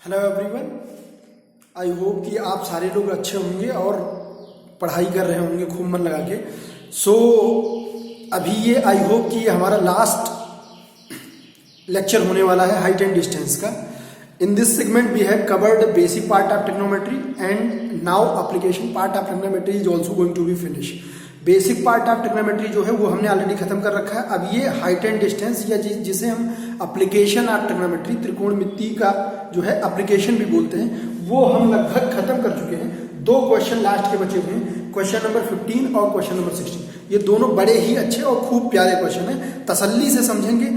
Hello everyone, I hope कि आप सारे लोग अच्छे होंगे और पढ़ाई कर रहे होंगे खूब मन लगा के। अभी ये आई होप कि ये हमारा लास्ट लेक्चर होने वाला है हाइट एंड डिस्टेंस का। In this segment we have covered basic part of trigonometry and now application part of trigonometry is also going to be finish. Basic part of trigonometry जो है वो हमने already खत्म कर रखा है। अब ये हाइट एंड डिस्टेंस या जिसे हम एप्लीकेशन ऑफ ट्रिग्नोमेट्री त्रिकोणमिति का जो है एप्लीकेशन भी बोलते हैं, वो हम लगभग खत्म कर चुके हैं। दो क्वेश्चन लास्ट के बचे हुए हैं, क्वेश्चन नंबर 15 और क्वेश्चन नंबर 16। ये दोनों बड़े ही अच्छे और खूब प्यारे क्वेश्चन हैं। तसल्ली से समझेंगे,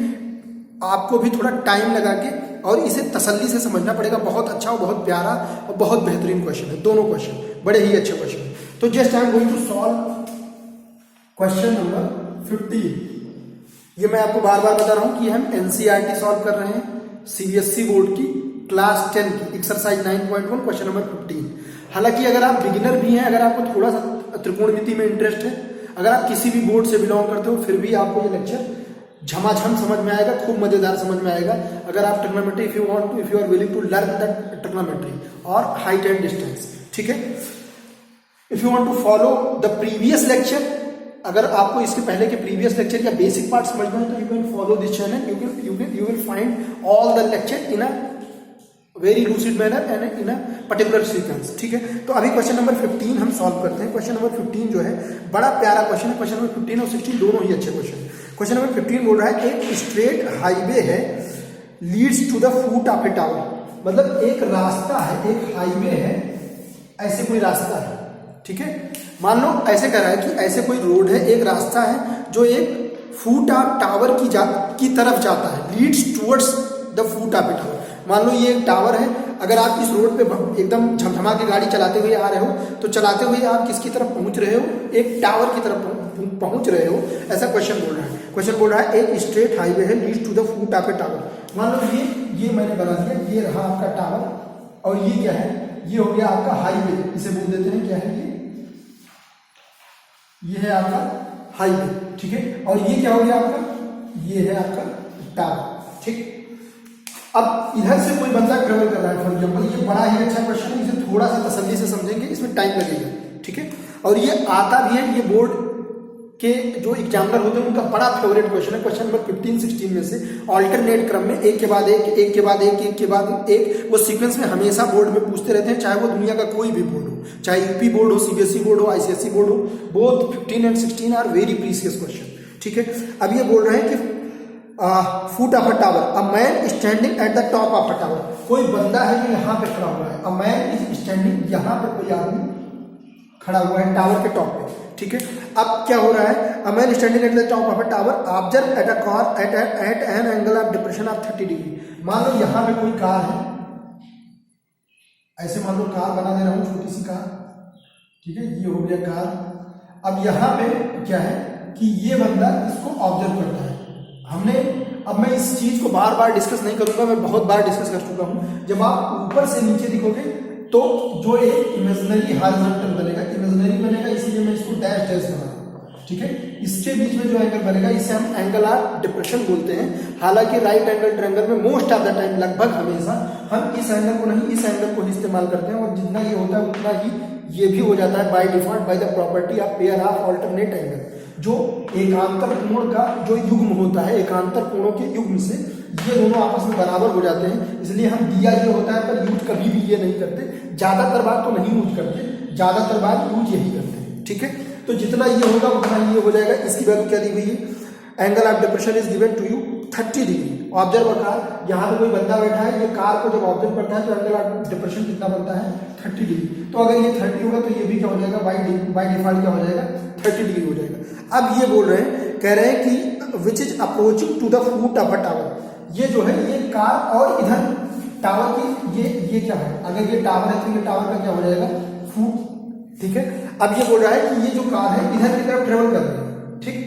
आपको भी थोड़ा टाइम लगा के और इसे तसल्ली से समझना पड़ेगा। बहुत अच्छा और बहुत प्यारा और बहुत बेहतरीन क्वेश्चन है, दोनों क्वेश्चन बड़े ही अच्छे क्वेश्चन हैं। तो just I am going to solve question number 15। ये मैं आपको बार बार बता रहा हूं कि हम एनसीईआरटी सॉल्व कर रहे हैं, सीबीएसई बोर्ड की क्लास 10 की एक्सरसाइज 9.1 क्वेश्चन नंबर 15। हालांकि अगर आप बिगिनर भी हैं, अगर आपको थोड़ा सा त्रिकोणमिति में इंटरेस्ट है, अगर आप किसी भी बोर्ड से बिलोंग करते हो, फिर भी आपको ये लेक्चर झमाझम समझ में आएगा, खूब मजेदार समझ में आएगा। अगर आप trigonometry if you are willing to learn that trigonometry और हाइट एंड डिस्टेंस, ठीक है। If you want to follow the previous lecture, अगर आपको इसके पहले के प्रीवियस लेक्चर या बेसिक पार्ट समझना है तो you can follow this channel. You will find all the lecture in a very lucid manner and in a particular sequence, ठीक है। तो अभी क्वेश्चन नंबर 15 हम सॉल्व करते हैं। क्वेश्चन नंबर 15 जो है बड़ा प्यारा क्वेश्चन है। क्वेश्चन नंबर 15 और 16 दोनों ही अच्छे क्वेश्चन हैं। क्वेश्चन नंबर 15 बोल रहा है एक स्ट्रेट हाईवे है leads to the foot of a tower. मतलब एक रास्ता है, एक हाईवे है, ऐसे कोई रास्ता है, ठीक है। मान लो ऐसे कह रहा है कि ऐसे कोई रोड है, एक रास्ता है जो एक फुट ऑफ टावर की तरफ जाता है, leads towards the foot of a tower. मान लो ये एक टावर है, अगर आप इस रोड पे एकदम झमझमा के गाड़ी चलाते हुए आ रहे हो तो चलाते हुए आप किसकी तरफ पहुंच रहे हो? एक टावर की तरफ पहुंच रहे हो, ऐसा क्वेश्चन बोल रहा है। क्वेश्चन बोल रहा है एक स्ट्रेट हाईवे है leads to the foot of a tower. मान लो ये मैंने बना दिया, ये रहा आपका टावर और ये क्या है? ये हो गया आपका हाईवे, इसे बोल देते हैं क्या है ये है आपका हाईवे, ठीक है। और ये क्या हो गया आपका? ये है आपका टावर, ठीक। अब इधर से कोई बंदा ट्रेवल कर रहा है, फॉर एग्जाम्पल ये बड़ा ही अच्छा क्वेश्चन है, इसे थोड़ा सा तसल्ली से समझेंगे, इसमें टाइम लगेगा, ठीक है। और ये आता भी है, ये बोर्ड के जो एग्जामिनर होते हैं उनका बड़ा फेवरेट क्वेश्चन है। क्वेश्चन नंबर 15-16 में से ऑल्टरनेट क्रम में एक के बाद एक, एक के बाद एक, एक के बाद एक, वो सीक्वेंस में हमेशा बोर्ड में पूछते रहते हैं, चाहे वो दुनिया का कोई भी बोर्ड हो, चाहे यूपी बोर्ड हो, सीबीएसई बोर्ड हो, आईसीएसई बोर्ड हो। Both 15 and 16 are very precious question, ठीक है। अब ये बोल रहे हैं कि foot of a tower, a man standing at the top of a tower. कोई बंदा है जो यहाँ पे खड़ा हुआ है, अ मैन इज स्टैंडिंग, यहाँ पे कोई आदमी खड़ा हुआ है टावर के टॉप पे, ठीक है। अब क्या हो रहा है? अ man standing at the top of a tower observe at a car eight an angle of depression of 30 degree. मान लो यहाँ पे कोई कार है, ऐसे मान लो कार बना दे रहा हूँ, छोटी सी कार, ठीक है। ये हो गया कार। अब यहाँ पे क्या है कि ये बंदा इसको ऑब्जर्व करता है। अब मैं इस चीज को बार बार डिस्कस नहीं करूंगा, मैं बहुत बार डिस्कस कर चुका हूं। जब आप ऊपर से नीचे दिखोगे तो जो एक इमेजिनरी हॉरिजॉन्टल बनेगा, इमेजिनरी बनेगा, इसलिए मैं इसको डैश डैश बना रहा हूं, ठीक है। इसके बीच में जो एंगल बनेगा इसे हम एंगल ऑफ डिप्रेशन बोलते हैं। हालांकि राइट एंगल ट्रायंगल में मोस्ट ऑफ द टाइम, लगभग हमेशा हम इस एंगल को नहीं, इस एंगल को ही इस्तेमाल करते हैं, और जितना ये होता है उतना ही ये भी हो जाता है by default by the property of pair of alternate angle. जो एकांतर कोण का जो युग्म होता है, एकांतर कोणों के युग्म से ये दोनों आपस में बराबर हो जाते हैं, इसलिए हम दिया ये होता है पर यूज कभी भी ये नहीं करते। ज्यादातर बार तो नहीं यूज करते, ज्यादातर बार यूज यही करते हैं, ठीक है। तो जितना ये होगा उतना ये हो जाएगा। इसकी वैल्यू क्या दी हुई है? Angle of depression is given to you 30 degree. Observe a car, यहाँ पे कोई बंदा बैठा है, ये कार को जब ऑब्जर्व करता है तो एंगल ऑफ डिप्रेशन कितना बनता है? 30 डिग्री। तो अगर ये 30 होगा तो ये भी क्या हो जाएगा? बाय डिफॉल्ट क्या हो जाएगा? 30 डिग्री हो जाएगा। अब ये बोल रहे हैं, कह रहे हैं कि which is approaching to the foot of a tower. ये जो है ये कार और इधर टावर की ये क्या है? अगर ये टावर है तो ये टावर का क्या हो जाएगा? फुट, ठीक है। अब ये बोल रहा है कि ये जो कार है इधर की तरफ ट्रेवल कर रही है, ठीक।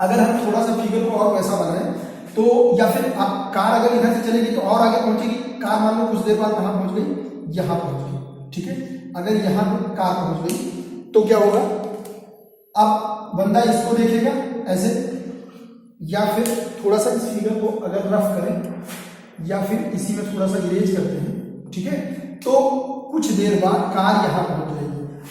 अगर हम थोड़ा सा फिगर को और वैसा बनाएं तो, या फिर आप कार अगर इधर से चलेगी तो और आगे पहुंचेगी। कार मान लो कुछ देर बाद कहां पहुंच गई? यहां पहुंच गई, ठीक है। अगर यहां पर कार पहुंच गई तो क्या होगा? अब बंदा इसको देखेगा ऐसे, या फिर थोड़ा सा इस फिगर को अगर रफ करें, या फिर इसी में थोड़ा सा इरेज करते हैं, ठीक है, तो कुछ देर बाद कार यहाँ पहुंच जाएगी।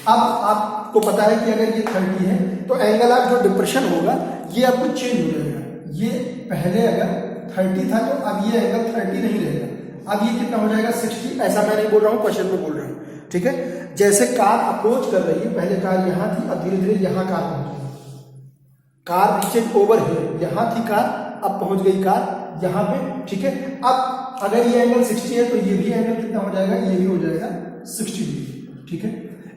अब आपको पता है कि अगर ये 30 है तो एंगल ऑफ जो डिप्रेशन होगा ये आपको चेंज हो जाएगा। ये पहले अगर 30 था तो अब ये एंगल 30 नहीं रहेगा, अब ये कितना हो जाएगा 60। ऐसा मैं नहीं बोल रहा हूँ, क्वेश्चन में बोल रहा हूँ, ठीक है। जैसे कार अप्रोच कर रही है, पहले कार यहाँ थी, अब धीरे धीरे यहाँ कार पहुंच गई, कार रीचेड ओवर है, यहाँ थी कार, अब पहुंच गई कार यहाँ पे, ठीक है। अब अगर ये एंगल 60 है तो ये भी एंगल कितना हो जाएगा, ये भी हो जाएगा 60 डिग्री, ठीक है।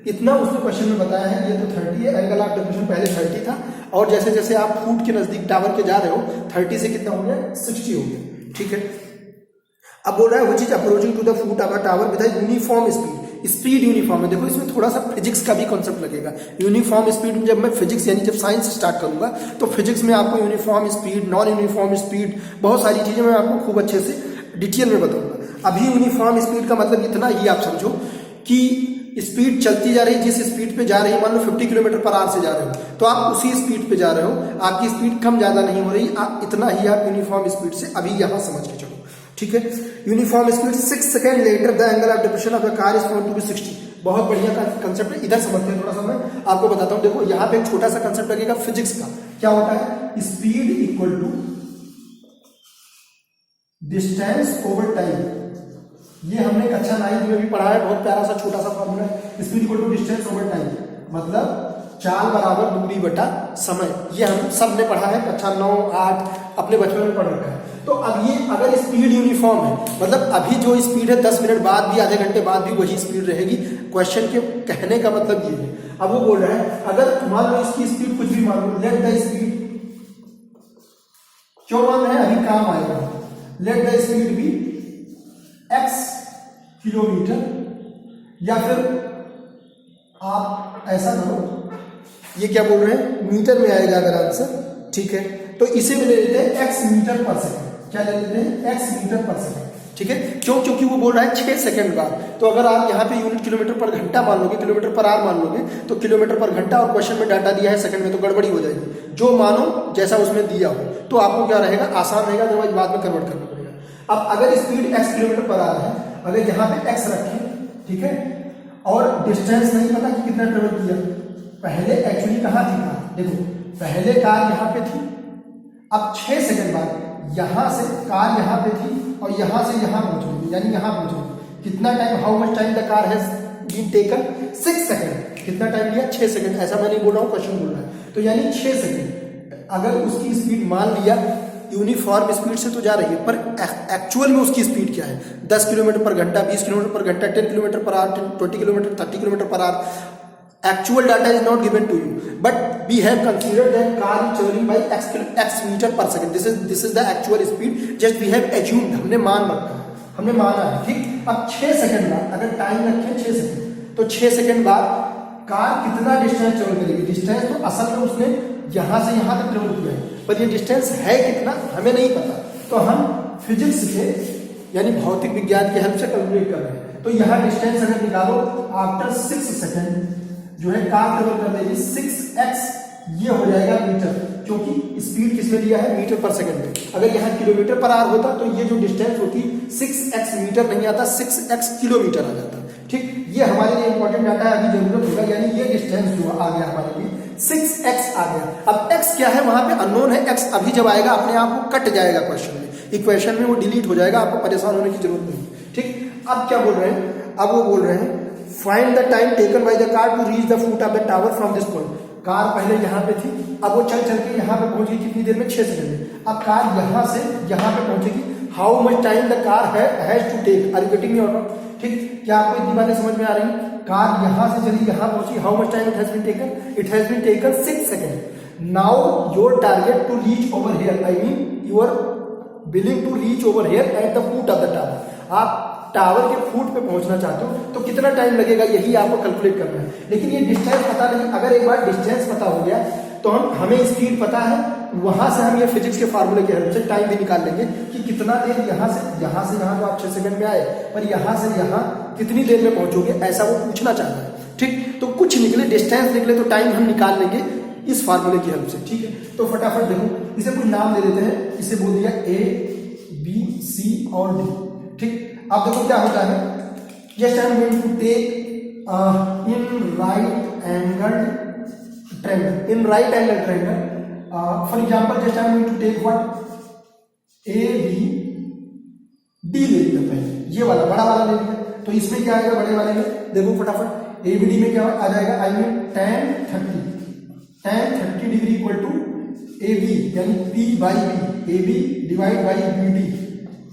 इतना उसने क्वेश्चन में बताया है। ये तो 30 है, एंगल ऑफ डिप्रेशन पहले 30 था, और जैसे जैसे आप फुट के नजदीक टावर के जा रहे हो 30 से कितना हो गया 60 हो गया, ठीक है। अब बोल रहा है which is approaching to the foot of a tower with uniform speed, speed uniform है। देखो इसमें थोड़ा सा फिजिक्स का भी कॉन्सेप्ट लगेगा। यूनिफॉर्म स्पीड में जब मैं फिजिक्स यानी जब साइंस स्टार्ट करूंगा तो फिजिक्स में आपको uniform speed, non uniform speed, बहुत सारी चीजें मैं आपको खूब अच्छे से डिटेल में बताऊंगा। अभी यूनिफॉर्म स्पीड का मतलब इतना ही आप समझो कि स्पीड चलती जा रही, जिस स्पीड पे जा रही है, मान लो 50 किलोमीटर पर आवर से जा रहे हो तो आप उसी स्पीड पे जा रहे हो, आपकी स्पीड कम ज्यादा नहीं हो रही, आप इतना ही आप यूनिफॉर्म स्पीड से अभी यहां समझ के चलो, ठीक है। Uniform speed 6 second later the angle of depression of the car is found to be 60। बहुत बढ़िया कंसेप्ट है, इधर समझते हैं थोड़ा सा, मैं आपको बताता हूं। देखो यहाँ पे एक छोटा सा कंसेप्ट लगेगा फिजिक्स का। क्या होता है, speed equal to distance over time. ये हमने कक्षा 9 में भी पढ़ा है, बहुत प्यारा सा छोटा सा फॉर्मूला है। Speed equal to distance over time, मतलब चाल बराबर दूरी बटा समय। ये हम सब ने पढ़ा है, कक्षा 9, 8 अपने बचपन में पढ़ रखा है। तो अब ये अगर स्पीड यूनिफॉर्म है, मतलब अभी जो स्पीड है 10 मिनट बाद भी, आधे घंटे बाद भी वही स्पीड रहेगी। क्वेश्चन के कहने का मतलब ये है। अब वो बोल रहा है अगर मान लो इसकी स्पीड कुछ भी मान लो, लेट द स्पीड, क्यों मान रहे हैं, अभी काम आएगा, लेट द स्पीड भी x किलोमीटर, या फिर आप ऐसा करो, ये क्या बोल रहे हैं, मीटर में आएगा अगर आंसर, ठीक है। तो इसे ले लेते हैं x मीटर पर सेकंड। क्या ले लेते हैं, x मीटर पर सेकंड, ठीक है। क्यों, क्योंकि वो बोल रहा है 6 सेकंड बाद। तो अगर आप यहाँ पे यूनिट किलोमीटर पर घंटा मान लोगे, किलोमीटर पर आवर मान लोगे, तो किलोमीटर पर घंटा और क्वेश्चन में डाटा दिया है सेकंड में, तो गड़बड़ी हो जाएगी। जो मानो जैसा उसमें दिया हो, तो आपको क्या रहेगा, आसान रहेगा, अदरवाइज बाद में कन्वर्ट करना पड़ेगा। अब अगर speed x kilometre per hour है, अगर यहाँ पे x रखें, ठीक है, और डिस्टेंस नहीं पता कि कितना ट्रेवल किया, पहले एक्चुअली कहाँ थी कार, देखो पहले कार यहाँ पे थी, अब 6 सेकंड बाद यहां से कार यहाँ पे थी और यहां से यहां पहुंच गई, यानी यहां पहुंच गई। कितना time, how much time the car has been taken, 6 second. कितना टाइम लिया, 6 सेकंड। ऐसा मैं नहीं बोल रहा हूँ, क्वेश्चन बोल रहा है। तो यानी 6 सेकंड। अगर उसकी स्पीड मान लिया यूनिफॉर्म स्पीड से तो जा रही है, पर एक्चुअल में उसकी स्पीड क्या है, 10 किलोमीटर पर घंटा, 20 किलोमीटर पर घंटा, 10 kilometre per hour, 20 kilometre, 30 kilometre per hour. Actual data is not given to you, but we have considered that car is traveling by x meter per second. This is the actual speed. Just we have assumed, हमने मान रखा है, हमने माना है, ठीक। अब 6 second बाद अगर टाइम रखें 6 सेकंड, तो 6 सेकंड बाद कार कितना डिस्टेंस ट्रेवल करेगी। डिस्टेंस तो असल में उसने यहां से यहां तक ट्रेवल किया है, पर ये डिस्टेंस है कितना हमें नहीं पता। तो हम फिजिक्स के यानी भौतिक विज्ञान की हेल्प से कैलकुलेट कर रहे हैं। तो यहाँ डिस्टेंस अगर निकालो, आफ्टर 6 सेकंड जो है कार ट्रेवल कर देगी 6x, ये हो जाएगा मीटर, क्योंकि स्पीड किसमें दिया है, मीटर पर सेकंड में। अगर यहाँ किलोमीटर पर आवर होता तो ये जो डिस्टेंस होती 6x मीटर नहीं आता, 6x किलोमीटर आ जाता, ठीक। ये हमारे लिए इंपॉर्टेंट डाटा है, अभी जरूरत होगा। यानी ये डिस्टेंस जो आ गया हमारे लिए 6x आ गया। अब x क्या है, वहां पे अननोन है। x अभी जब आएगा अपने आप वो कट जाएगा क्वेश्चन में, इक्वेशन में वो डिलीट हो जाएगा, आपको परेशान होने की जरूरत नहीं, ठीक। अब क्या बोल रहे हैं, अब वो बोल रहे हैं find the time taken by the car to reach the foot of the tower from this point. Car पहले यहाँ पे थी, अब वो चल चल के यहाँ पे पहुंची कितनी देर में, 6 सेकंड में। अब कार यहाँ से यहाँ पे पहुंचेगी, how much time the car has to take, are you getting me or not, ठीक। क्या आपको इतनी बातें समझ में आ रही हैं। कार यहाँ से चली, यहाँ पहुंची, how much time it has been taken, it has been taken 6 second. Now your target to reach over here, I mean you are willing to reach over here at the foot of the tower. आप tower के foot पे पहुंचना चाहते हो तो कितना time लगेगा, यही आपको कैलकुलेट करना है। लेकिन ये डिस्टेंस पता नहीं, अगर एक बार डिस्टेंस पता हो गया तो हमें स्पीड पता है, वहां से हम ये फिजिक्स के फार्मूले की हेल्प से टाइम भी निकाल लेंगे कि कितना देर यहाँ से यहाँ तो आप 6 सेकंड में आए, पर यहाँ से यहाँ कितनी देर में पहुंचोगे, ऐसा वो पूछना चाहता है, ठीक। तो कुछ निकले, डिस्टेंस निकले तो टाइम हम निकाल लेंगे इस फार्मूले की हेल्प से, ठीक है। तो फटाफट देखो, इसे कोई नाम दे देते हैं, इसे बोल दिया A B सी और डी। ठीक, अब देखो क्या होता है, just I am going to take in right angle triangle, in right angle triangle, for example just I am going to take what A B D ले लिया पहले, ये वाला बड़ा वाला ले लिया, तो इसमें क्या आएगा बड़े वाले में, देखो फटाफट ए बी डी में क्या आ जाएगा, I mean tan 30 degree equal to A B यानी P by B, A B divide by B D.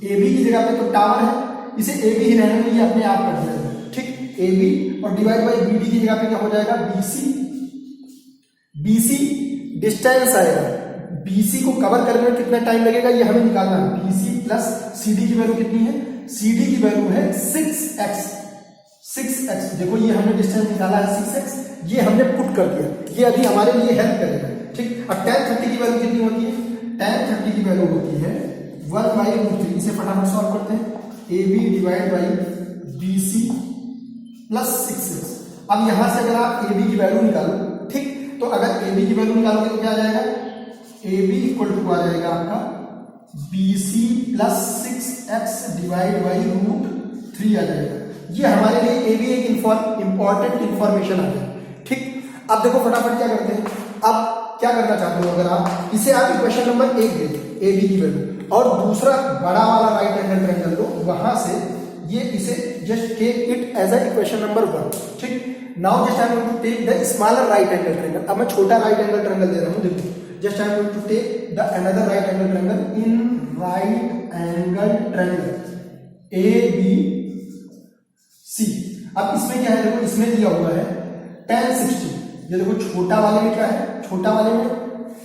A B की जगह पे तो टावर है, इसे ए बी ही रहने में ये अपने आप कट जाएगा। ठीक, ए बी और डिवाइड बाई बी डी की जगह पे क्या हो जाएगा, B C. B C distance आएगा, बी सी को कवर करने में कितना टाइम लगेगा ये हमें निकालना है। B C plus C D की वैल्यू कितनी है, सी डी की वैल्यू है 6x। देखो ये हमने डिस्टेंस निकाला है 6x, ये हमने पुट कर दिया, ये अभी हमारे लिए हेल्प करेगा। ठीक, अब tan 30 की वैल्यू कितनी होती है, tan 30 की वैल्यू होती है 1/√3। इसे फटाफट सॉल्व करते हैं, A B divide by B C plus 6x। अब यहां से अगर आप ए बी की वैल्यू निकालो, ठीक, तो अगर ए बी की वैल्यू निकालोगे तो क्या आ जाएगा, ए बी इक्वल टू आ जाएगा आपका B C plus 6x divide by √3 आ जाएगा। ये हमारे लिए ए भी एक इंपॉर्टेंट इंफॉर्मेशन आ गया। ठीक, अब देखो फटाफट क्या करते हैं, अब क्या करना चाहते हो, अगर आप इसे आप इक्वेशन नंबर 1 दे ए बी की वैल्यू और दूसरा बड़ा वाला राइट एंगल ट्रायंगल लो, वहां से ये इसे just take it as a equation number 1। ठीक, now just I am going to take the smaller right angle triangle. अब मैं छोटा राइट एंगल ट्रायंगल दे रहा हूं, देखो just I am going to take the another right angle triangle in right angle triangle A B C. अब इसमें क्या है, देखो इसमें दिया हुआ है tan 60। ये देखो छोटा वाले में क्या है, छोटा वाले में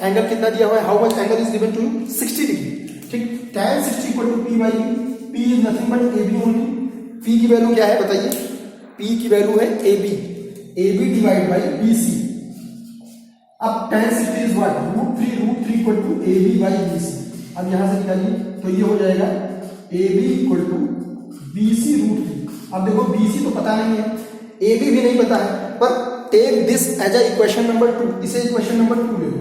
एंगल कितना दिया हुआ है, how much angle is given to you, 60 degree. ठीक, tan 60 equal to P by B, P is nothing but A B only. P की वैल्यू क्या है बताइए, पी की वैल्यू है A B divide by B C. अब tan 60 is what, √3 equal to A B by B C. अब यहां से निकालिए तो ये हो जाएगा A B equal to B C √3। अब देखो बी सी तो पता नहीं है, ए बी भी नहीं पता है, पर take this as a equation number 2, इसे इक्वेशन नंबर 2 ले लो,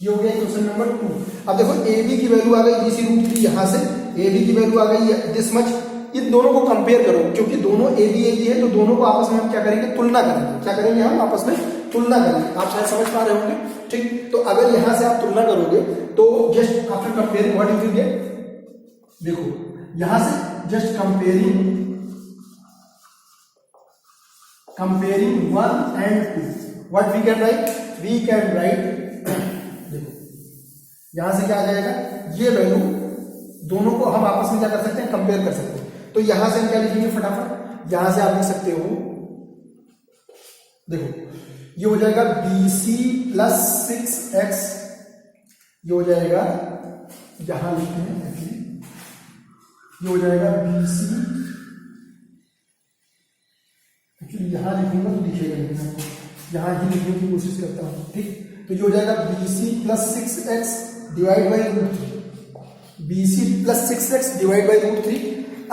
ये हो गया इक्वेशन नंबर 2। अब देखो ए बी की वैल्यू आ गई बी सी √3, यहां से ए बी की वैल्यू आ गई दिस मच। इन दोनों को कंपेयर करो, क्योंकि दोनों ए बी है, तो दोनों को आपस में हम क्या करेंगे, तुलना करेंगे। क्या करेंगे हम आपस में तुलना करेंगे, आप शायद समझ पा रहे होंगे। ठीक, तो अगर यहां से आप तुलना करोगे तो just after comparing what you will get, देखो यहां से just comparing 1 and 2, what we can write, देखो यहां से क्या आ जाएगा, ये वैल्यू दोनों को हम आपस में क्या कर सकते हैं, कंपेयर कर सकते हैं। तो यहां से हम क्या लिखेंगे फटाफट, यहां से आप लिख सकते हो, देखो ये हो जाएगा बी सी प्लस 6x, ये हो जाएगा, यहां लिखते हैं एक्चुअली, ये हो जाएगा बी सी, एक्चुअली यहां लिखूंगा तो दिखेगा नहीं, आपको यहां ही लिखने की कोशिश करता हूं। ठीक, तो ये हो जाएगा B C plus 6x divide by √3, B C plus 6x divide by √3।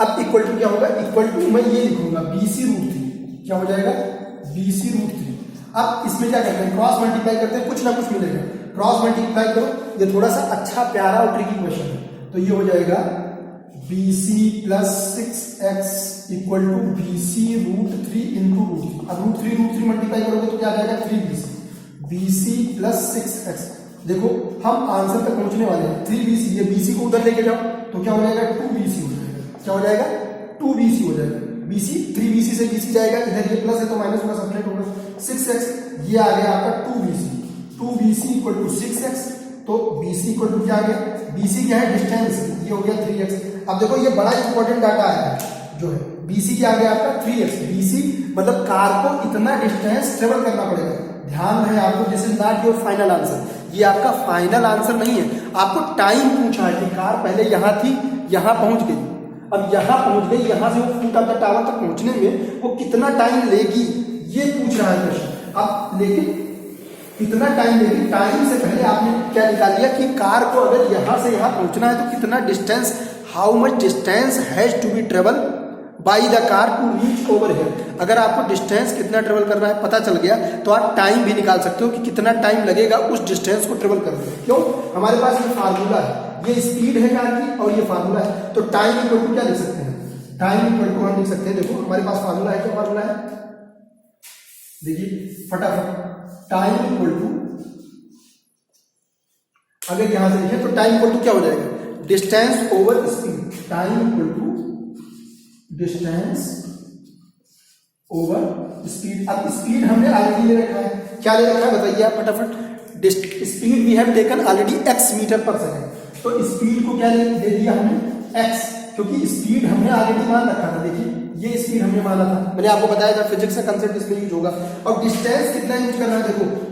अब इक्वल टू क्या होगा, इक्वल टू मैं ये लिखूंगा बी सी √3, क्या हो जाएगा बी सी √3। अब इसमें क्या करते हैं, क्रॉस मल्टीप्लाई करते हैं, कुछ ना कुछ मिलेगा, क्रॉस मल्टीप्लाई करो, ये थोड़ा सा अच्छा प्यारा और ट्रिकी क्वेश्चन है। तो ये हो जाएगा B C plus 6x equal to B C √3 into √3। अब √3 मल्टीप्लाई करोगे तो क्या आ जाएगा 3bc, bc प्लस 6x। देखो हम आंसर तक पहुंचने वाले हैं, 3bc, ये bc को उधर लेके जाओ तो क्या हो जाएगा 2bc हो जाएगा, क्या हो जाएगा 2bc हो जाएगा, bc 3bc से bc जाएगा, इधर ये प्लस है तो माइनस होगा, सब्ट्रैक्ट होगा, 6x, ये आ गया आपका 2bc इक्वल टू 6x। तो bc इक्वल टू क्या आ गया, bc क्या है डिस्टेंस, ये हो गया 3x। अब देखो ये बड़ा इंपॉर्टेंट डाटा है जो है, bc क्या आ गया आपका 3x, bc मतलब कार को इतना डिस्टेंस ट्रेवल करना पड़ेगा। ध्यान रहे आपको, this is not your final answer, ये आपका फाइनल आंसर नहीं है। आपको टाइम पूछा है कि कार पहले यहां थी, यहां पहुंच गई, अब यहां पहुंच गई, यहां से वो फुट ऑफ द टावर तक पहुंचने में वो कितना टाइम लेगी, ये पूछ रहा है क्वेश्चन। अब लेकिन कितना टाइम लेगी, टाइम से पहले आपने क्या निकाल लिया कि कार को अगर यहां से यहां पहुंचना है तो कितना distance, how much distance has to be travel by the car to reach over here. अगर आपको डिस्टेंस कितना ट्रेवल करना है पता चल गया तो आप टाइम भी निकाल सकते हो कि कितना टाइम लगेगा उस डिस्टेंस को ट्रेवल करने में। क्यों? हमारे पास ये फार्मूला है, ये स्पीड है कार की और ये फार्मूला है। तो टाइम इक्वल टू क्या लिख सकते हैं? टाइम इक्वल टू हम लिख सकते हैं, देखो हमारे पास फार्मूला है, क्या फार्मूला है? देखिए फटाफट, टाइम इक्वल टू, अगर यहां से लिखे तो टाइम इक्वल टू क्या हो जाएगा? Distance over speed. Time equal to distance over speed. अब स्पीड हमने ऑलरेडी ले रखा है, क्या ले रखा है बताइए आप फटाफट? Speed we have taken already x meter पर सेकंड। तो स्पीड को क्या दे दिया हमने? x, क्योंकि स्पीड हमने ऑलरेडी मान रखा था। देखिए ये स्पीड हमने माना था, मैंने आपको बताया था फिजिक्स का कंसेप्ट इसमें यूज होगा। और डिस्टेंस कितना यूज करना है? देखो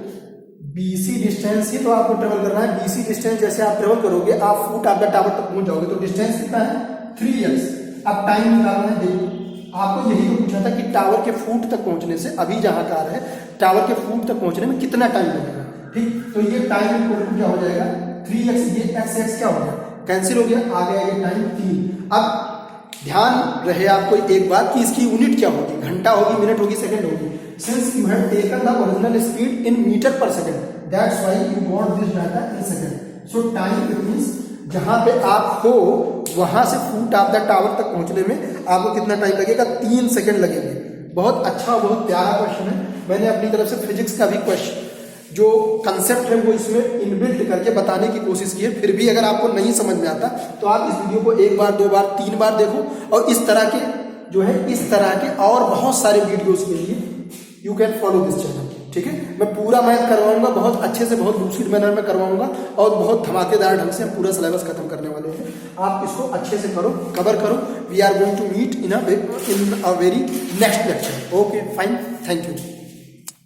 BC डिस्टेंस ही तो आपको ट्रेवल करना है। BC डिस्टेंस जैसे आप ट्रेवल करोगे आप फुट ऑफ द टावर तक पहुंच जाओगे, तो डिस्टेंस कितना है? 3x। अब टाइम निकालना है। देखो आपको यही तो पूछना था कि टावर के फुट तक पहुंचने से, अभी जहां कार है टावर के फुट तक पहुंचने में कितना टाइम लगेगा। ठीक, तो ये टाइम इक्वल टू क्या हो जाएगा? 3x। ये x क्या हो गया? कैंसिल हो गया, आ गया ये टाइम 3। अब ध्यान रहे आपको एक बात कि इसकी यूनिट क्या होगी? घंटा होगी, मिनट होगी, सेकंड होगी। Since you have taken the original speed in metre पर second, that's why you want this data in second. So time it means जहां पे आप हो वहां से फुट ऑफ द टावर तक पहुंचने में आपको कितना टाइम लगेगा? 3 सेकंड लगेंगे। बहुत अच्छा, बहुत प्यारा क्वेश्चन है। मैंने अपनी तरफ से फिजिक्स का भी क्वेश्चन जो कंसेप्ट है वो इसमें इनबिल्ट करके बताने की कोशिश की है। फिर भी अगर आपको नहीं समझ में आता तो आप इस वीडियो को 1 बार 2 बार 3 बार देखो, और इस तरह के जो है इस तरह के और बहुत सारे वीडियोस के लिए you can follow this channel. ठीक है, मैं पूरा मैथ करवाऊंगा, बहुत अच्छे से, बहुत लूसिड मैनर में करवाऊंगा और बहुत धमाकेदार ढंग से हम पूरा सिलेबस खत्म करने वाले हैं। आप इसको अच्छे से करो, कवर करो। We are going to meet in a very next lecture. Okay fine, thank you.